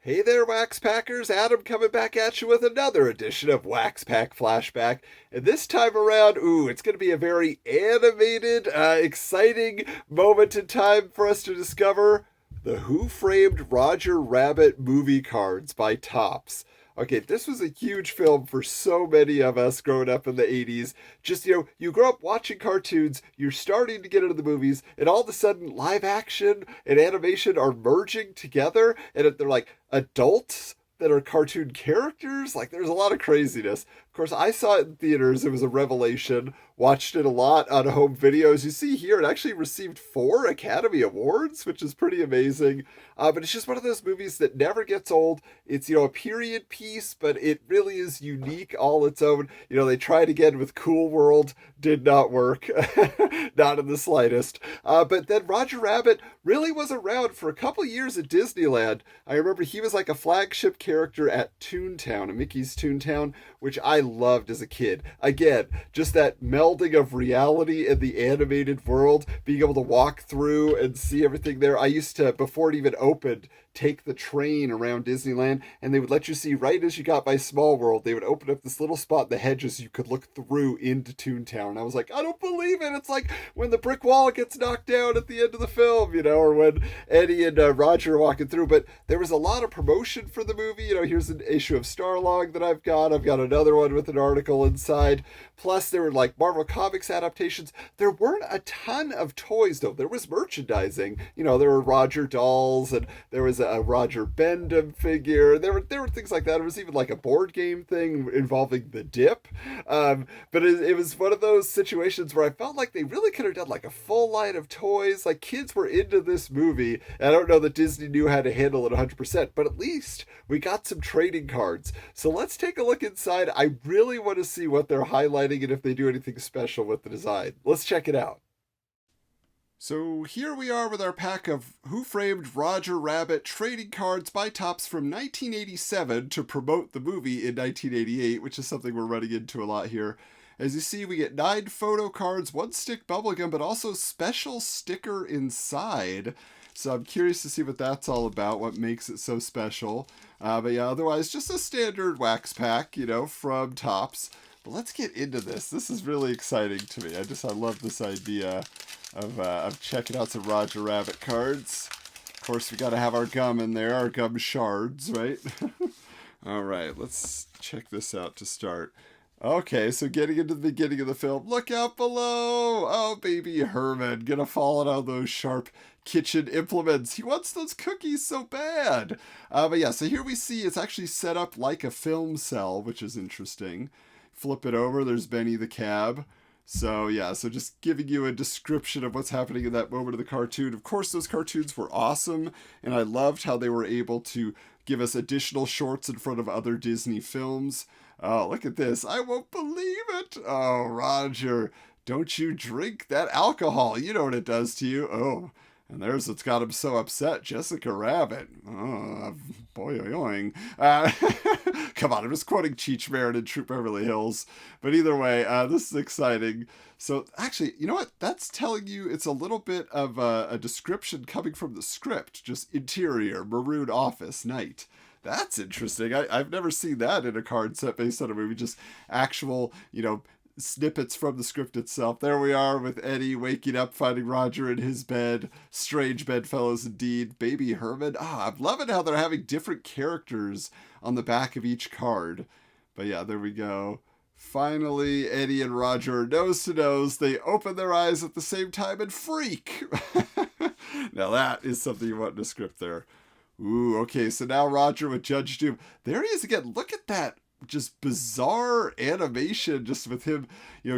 Hey there, WaxPackers! Adam coming back at you with another edition of WaxPack Flashback. And this time around, it's going to be a very animated, exciting moment in time for us to discover the Who Framed Roger Rabbit movie cards by Topps. Okay, this was a huge film for so many of us growing up in the 80s. Just, you grow up watching cartoons, you're starting to get into the movies, and all of a sudden, live action and animation are merging together, and they're like adults that are cartoon characters. Like, there's a lot of craziness. Of course, I saw it in theaters. It was a revelation. Watched it a lot on home video. As you see here, it actually received 4 Academy Awards, which is pretty amazing. But it's just one of those movies that never gets old. It's, a period piece, but it really is unique all its own. They tried again with Cool World. Did not work. Not in the slightest. But then Roger Rabbit really was around for a couple years at Disneyland. I remember he was like a flagship character at Toontown, Mickey's Toontown, which I loved as a kid. Again, just that melding of reality and the animated world, being able to walk through and see everything there. I used to, before it even opened, take the train around Disneyland, and they would let you see right as you got by Small World. They would open up this little spot in the hedges you could look through into Toontown. I was like, I don't believe it. It's like when the brick wall gets knocked down at the end of the film, or when Eddie and Roger are walking through. But there was a lot of promotion for the movie. Here's an issue of Starlog that I've got. I've got another one with an article inside. Plus, there were like Marvel Comics adaptations. There weren't a ton of toys, though. There was merchandising. There were Roger dolls, and there was a Roger Bendham figure. There were things like that. There was even like a board game thing involving the Dip. But it was one of those situations where I felt like they really could have done like a full line of toys. Like, kids were into this movie. And I don't know that Disney knew how to handle it 100%, but at least we got some trading cards. So let's take a look inside. I really want to see what they're highlighting and if they do anything special with the design. Let's check it out. So here we are with our pack of Who Framed Roger Rabbit trading cards by Topps from 1987 to promote the movie in 1988, which is something we're running into a lot here. As you see, we get 9 photo cards, 1 stick bubblegum, but also special sticker inside. So I'm curious to see what that's all about, what makes it so special. But yeah, otherwise, just a standard wax pack, from Topps. But let's get into this. This is really exciting to me. I love this idea of checking out some Roger Rabbit cards. Of course, we got to have our gum in there, our gum shards, right? All right, let's check this out to start. Okay, so getting into the beginning of the film, look out below! Oh, baby Herman, gonna fall on those sharp kitchen implements. He wants those cookies so bad. But yeah, so here we see it's actually set up like a film cell, which is interesting. Flip it over, there's Benny the Cab. So yeah, so just giving you a description of what's happening in that moment of the cartoon. Of course, those cartoons were awesome, and I loved how they were able to give us additional shorts in front of other Disney films. Oh, look at this. I won't believe it. Oh, Roger, don't you drink that alcohol. You know what it does to you. Oh, and there's what's got him so upset, Jessica Rabbit. Oh, boing. Come on, I'm just quoting Cheech Marin in Troop Beverly Hills. But either way, this is exciting. So actually, you know what? That's telling you it's a little bit of a description coming from the script. Just interior, maroon office, night. That's interesting. I've never seen that in a card set based on a movie. Just actual, snippets from the script itself. There we are with Eddie waking up, finding Roger in his bed. Strange bedfellows indeed. Baby Herman. I'm loving how they're having different characters on the back of each card. But yeah, there we go. Finally, Eddie and Roger are nose to nose. They open their eyes at the same time and freak. Now that is something you want in a script there. Ooh, okay, so now Roger with Judge Doom. There he is again. Look at that. Just bizarre animation, just with him,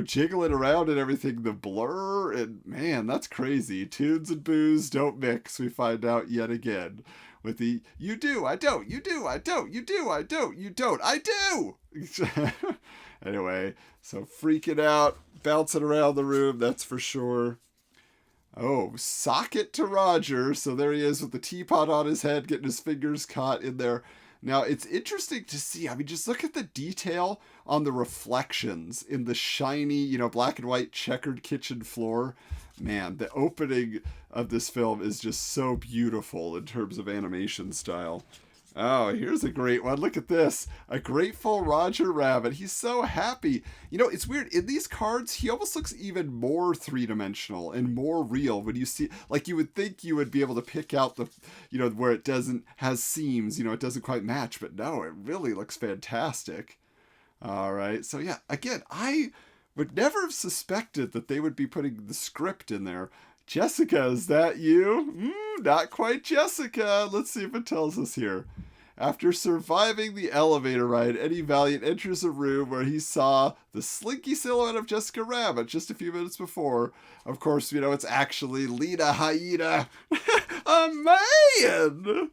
jiggling around and everything, the blur, and man, that's crazy. Tunes and booze don't mix, we find out yet again. With the, you do, I don't, you do, I don't, you do, I don't, you don't, I do! Anyway, so freaking out, bouncing around the room, that's for sure. Oh, sock it to Roger. So there he is with the teapot on his head, getting his fingers caught in there. Now, it's interesting to see. I mean, just look at the detail on the reflections in the shiny, black and white checkered kitchen floor. Man, the opening of this film is just so beautiful in terms of animation style. Oh, here's a great one. Look at this. A grateful Roger Rabbit. He's so happy. You know, it's weird. In these cards, he almost looks even more three-dimensional and more real when you see, like, you would think you would be able to pick out the, where it doesn't, has seams, it doesn't quite match, but no, it really looks fantastic. All right. So, yeah, again, I would never have suspected that they would be putting the script in there. Jessica, is that you? Not quite Jessica. Let's see if it tells us here. After surviving the elevator ride, Eddie Valiant enters a room where he saw the slinky silhouette of Jessica Rabbit just a few minutes before. Of course, it's actually Lena Hyena. A man!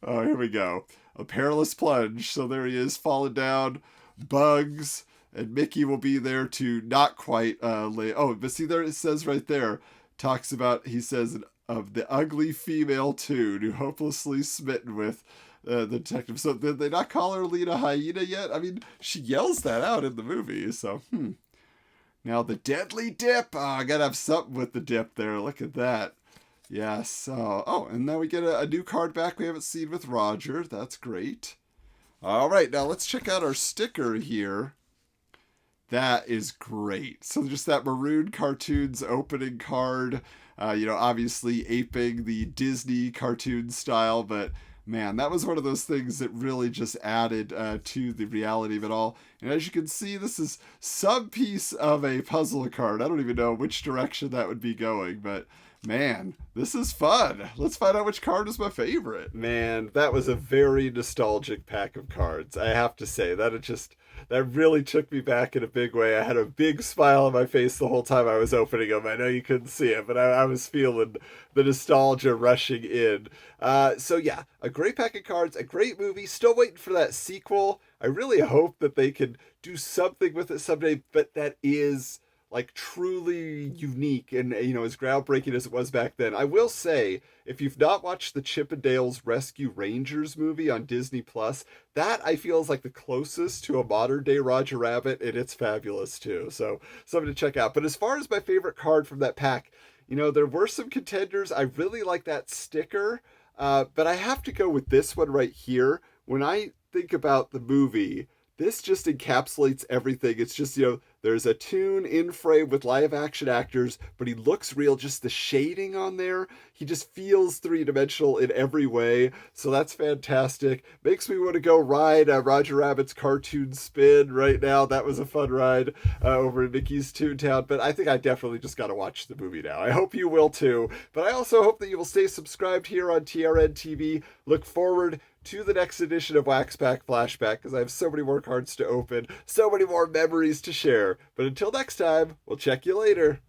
Oh, here we go. A perilous plunge. So there he is, falling down. Bugs. And Mickey will be there to not quite lay. Oh, but see, there it says right there. Talks about, he says, of the ugly female tune who hopelessly smitten with the detective. So did they not call her Lena Hyena yet? I mean, she yells that out in the movie. So, Now the deadly dip. Oh, I gotta have something with the dip there. Look at that. Yes. And now we get a new card back we haven't seen with Roger. That's great. All right, now let's check out our sticker here. That is great. So just that Maroon Cartoons opening card, obviously aping the Disney cartoon style, but man, that was one of those things that really just added to the reality of it all. And as you can see, this is some piece of a puzzle card. I don't even know which direction that would be going, but man, this is fun. Let's find out which card is my favorite. Man, that was a very nostalgic pack of cards. I have to say that really took me back in a big way. I had a big smile on my face the whole time I was opening them. I know you couldn't see it, but I was feeling the nostalgia rushing in. So yeah, a great pack of cards, a great movie. Still waiting for that sequel. I really hope that they can do something with it someday, but that is like truly unique and as groundbreaking as it was back then. I will say, if you've not watched the Chip 'n Dale's Rescue Rangers movie on Disney Plus, that I feel is like the closest to a modern day Roger Rabbit, and it's fabulous too. So something to check out. But as far as my favorite card from that pack, there were some contenders. I really like that sticker, but I have to go with this one right here. When I think about the movie, this just encapsulates everything. It's just, there's a tune in frame with live action actors, but he looks real. Just the shading on there, he just feels three-dimensional in every way. So that's fantastic. Makes me want to go ride Roger Rabbit's cartoon spin right now. That was a fun ride over in Mickey's Toontown. But I think I definitely just got to watch the movie now. I hope you will too. But I also hope that you will stay subscribed here on TRN TV. Look forward to the next edition of WaxPack Flashback, because I have so many more cards to open, so many more memories to share. But until next time, we'll check you later.